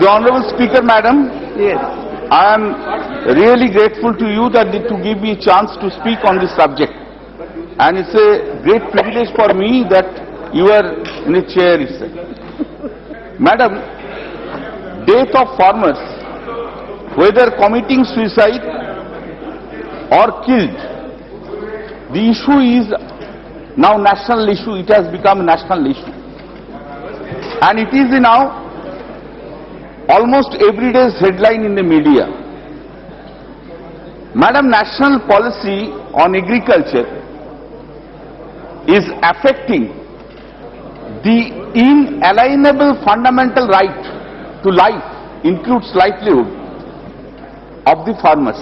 The Honorable Speaker, Madam, Yes. I am really grateful to you that to give me a chance to speak on this subject. And it's a great privilege for me that you are in a chair itself. Madam, death of farmers, whether committing suicide or killed, the issue is now national issue. It has become a national issue. And it is now almost every day's headline in the media. Madam, national policy on agriculture is affecting the inalienable fundamental right to life, includes livelihood of the farmers.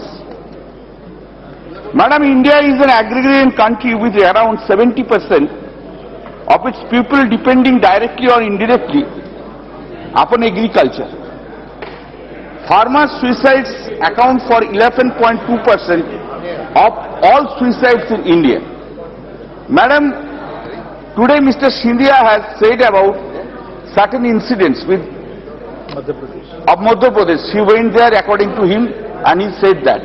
Madam, India is an agrarian country with around 70% of its people depending directly or indirectly upon agriculture. Farmer suicides account for 11.2% of all suicides in India. Madam, today Mr. Scindia has said about certain incidents with Madhya Pradesh. He went there according to him and he said that.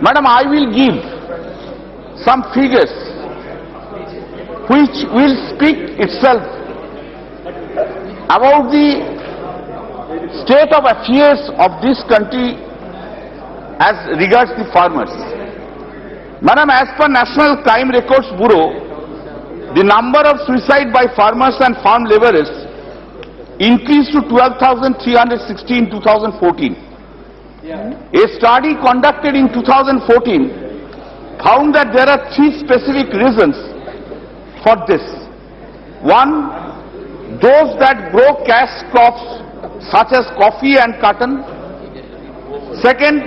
Madam, I will give some figures which will speak itself about the state of affairs of this country as regards the farmers. Madam, as per National Crime Records Bureau, the number of suicide by farmers and farm laborers increased to 12,360 in 2014. A study conducted in 2014 found that there are three specific reasons for this. One, those that grow cash crops such as coffee and cotton. Second,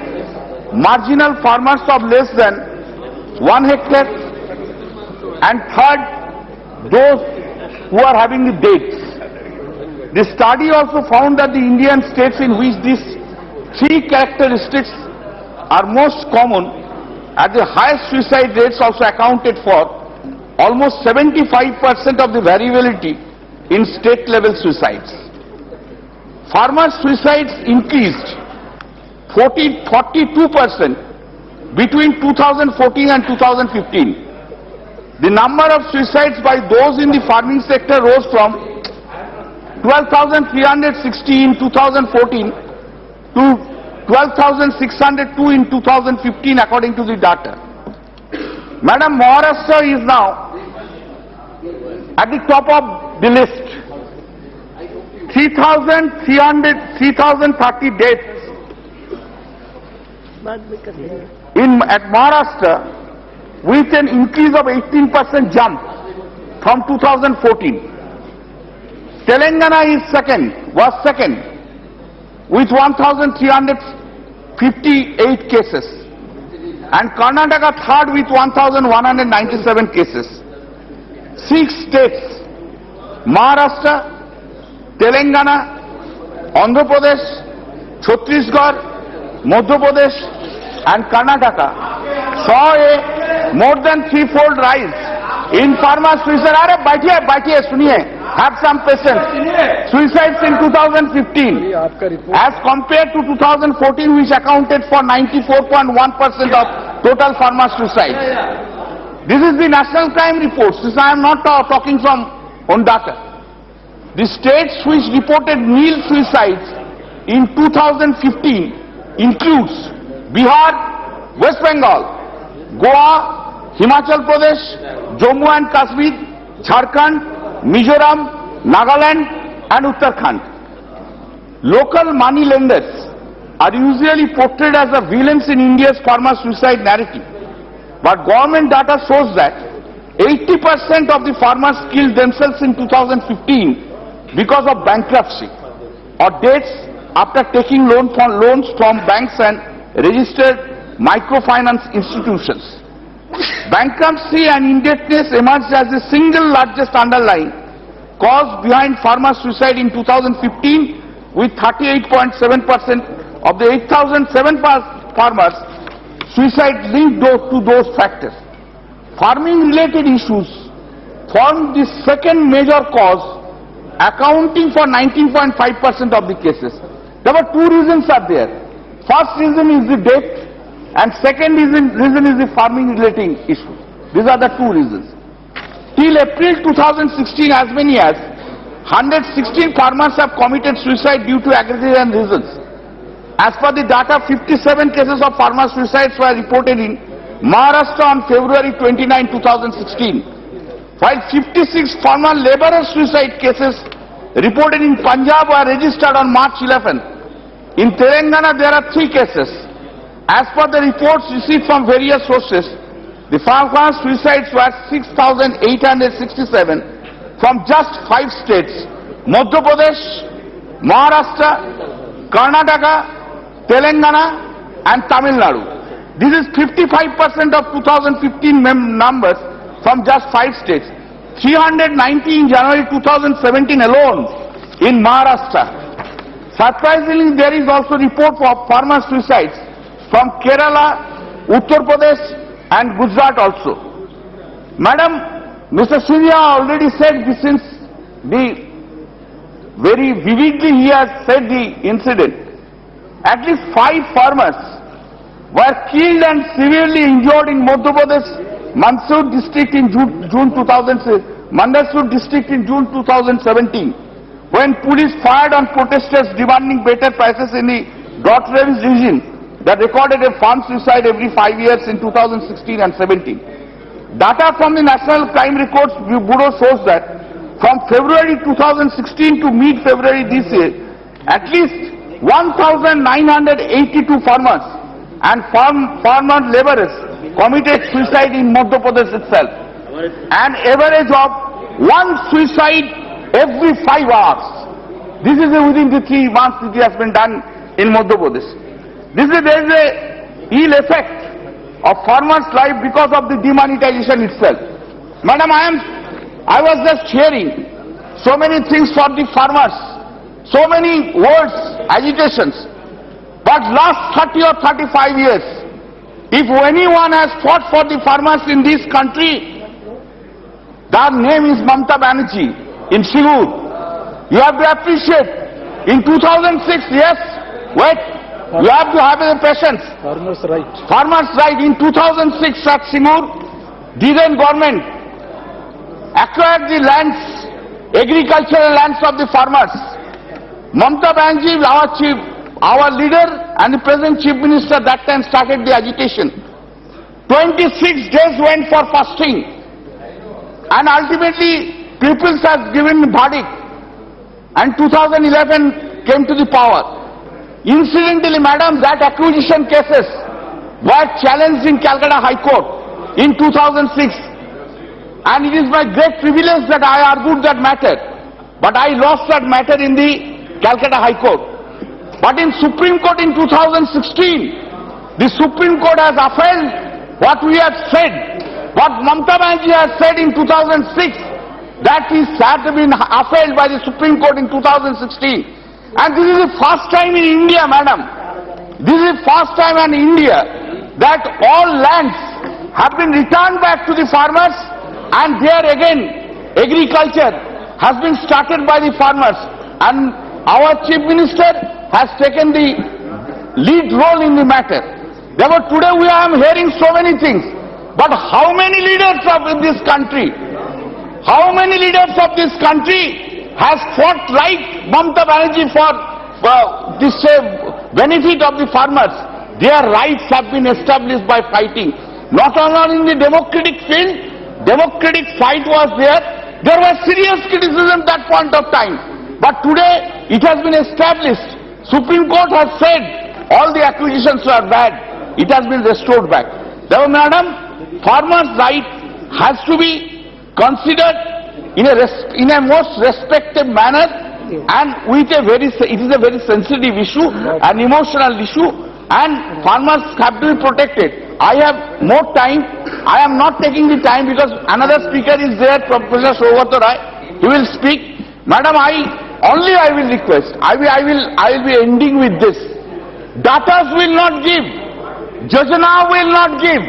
marginal farmers of less than 1 hectare. And third, those who are having the dates. The study also found that the Indian states in which these three characteristics are most common at the highest suicide rates also accounted for almost 75% of the variability in state level suicides. Farmer suicides increased 42% between 2014 and 2015. The number of suicides by those in the farming sector rose from 12,360 in 2014 to 12,602 in 2015 according to the data. Madam, Maharashtra is now at the top of the list. 3,030 deaths at Maharashtra with an increase of 18% jump from 2014. Telangana was second with 1,358 cases and Karnataka third with 1,197 cases. 6 states, Maharashtra, Telangana, Andhra Pradesh, Chhattisgarh, Madhya Pradesh and Karnataka saw a more than threefold rise in farmer suicide. Baithiye, suniye. Have some patience. Suicides in 2015 as compared to 2014, which accounted for 94.1% of total farmer suicides. This is the National Crime Reports. I am not talking from on data. The states which reported nil suicides in 2015 includes Bihar, West Bengal, Goa, Himachal Pradesh, Jammu and Kashmir, Jharkhand, Mizoram, Nagaland and Uttarakhand. Local money lenders are usually portrayed as the villains in India's farmer suicide narrative. But government data shows that 80% of the farmers killed themselves in 2015 because of bankruptcy or debts after taking loans from banks and registered microfinance institutions. Bankruptcy and indebtedness emerged as the single largest underlying cause behind farmer suicide in 2015, with 38.7% of the 8,007 farmers suicide linked to those factors. Farming related issues formed the second major cause, accounting for 19.5% of the cases. There were two reasons are there. First reason is the debt, and second reason is the farming relating issue. These are the two reasons. Till April 2016, as many as 116 farmers have committed suicide due to agrarian reasons. As per the data, 57 cases of farmer suicides were reported in Maharashtra on February 29, 2016, while 56 farmer laborer suicide cases reported in Punjab were registered on March 11. In Telangana, there are 3 cases. As per the reports received from various sources, the farmer suicides were 6,867 from just 5 states: Madhya Pradesh, Maharashtra, Karnataka, Telangana and Tamil Nadu. This is 55% of 2015 numbers from just 5 states. 390 in January 2017 alone in Maharashtra. Surprisingly, there is also report of farmer suicides from Kerala, Uttar Pradesh and Gujarat also. Madam, Mr. Surya already said this since very vividly he has said the incident. At least 5 farmers were killed and severely injured in Madhya Pradesh, Mandsaur district in June 2017, when police fired on protesters demanding better prices in the drought ravaged region that recorded a farm suicide every 5 years in 2016 and 17. Data from the National Crime Records Bureau shows that from February 2016 to mid-February this year, at least 1,982 farmers and farmer laborers committed suicide in Madhya Pradesh itself. An average of 1 suicide every 5 hours. This is within the 3 months it has been done in Madhya Pradesh. There is a ill effect of farmers' life because of the demonetization itself. Madam, I was just hearing so many things for the farmers, so many words, agitations. But last 30 or 35 years, if anyone has fought for the farmers in this country, their name is Mamta Banerjee in Sigur. You have to appreciate. In 2006, yes, wait, you have to have the patience. Farmers' right. Farmers' right. In 2006 at Sigur, Diren government acquired the lands, agricultural lands of the farmers. Mamta Banerjee, our leader and the present chief minister that time started the agitation. 26 days went for fasting, and ultimately peoples has given verdict, and 2011 came to the power. Incidentally, madam, that acquisition cases were challenged in Calcutta High Court in 2006, and it is my great privilege that I argued that matter, but I lost that matter in the Calcutta High Court. But in Supreme Court in 2016, the Supreme Court has upheld what we have said, what Mamta Banerjee has said in 2006, that is had been upheld by the Supreme Court in 2016. And this is the first time in India, madam, this is the first time in India that all lands have been returned back to the farmers, and there again agriculture has been started by the farmers, and our chief minister has taken the lead role in the matter. Therefore, today we are hearing so many things, but how many leaders of this country, how many leaders of this country has fought like Mamta Banerjee for this benefit of the farmers? Their rights have been established by fighting. Not only in the democratic field, democratic fight was there. There was serious criticism at that point of time. But today it has been established. Supreme Court has said all the acquisitions were bad. It has been restored back. Therefore, madam, farmers' right has to be considered in a most respectful manner, and with it is a very sensitive issue, an emotional issue, and farmers have to be protected. I have more time. I am not taking the time because another speaker is there, Professor Saugata Roy. He will speak. Madam, I will request. I will be ending with this. Datas will not give. Jajana will not give.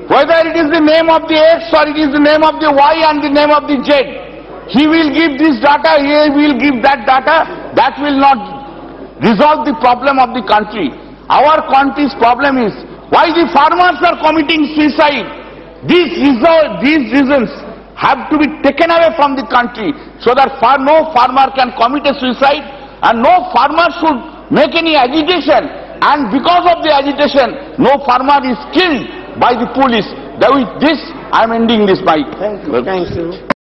Whether it is the name of the X or it is the name of the Y and the name of the Z. He will give this data, he will give that data, that will not resolve the problem of the country. Our country's problem is why the farmers are committing suicide. These reasons have to be taken away from the country so that no farmer can commit a suicide and no farmer should make any agitation, and because of the agitation no farmer is killed by the police. With this I am ending this mic. Thank you. Thank you.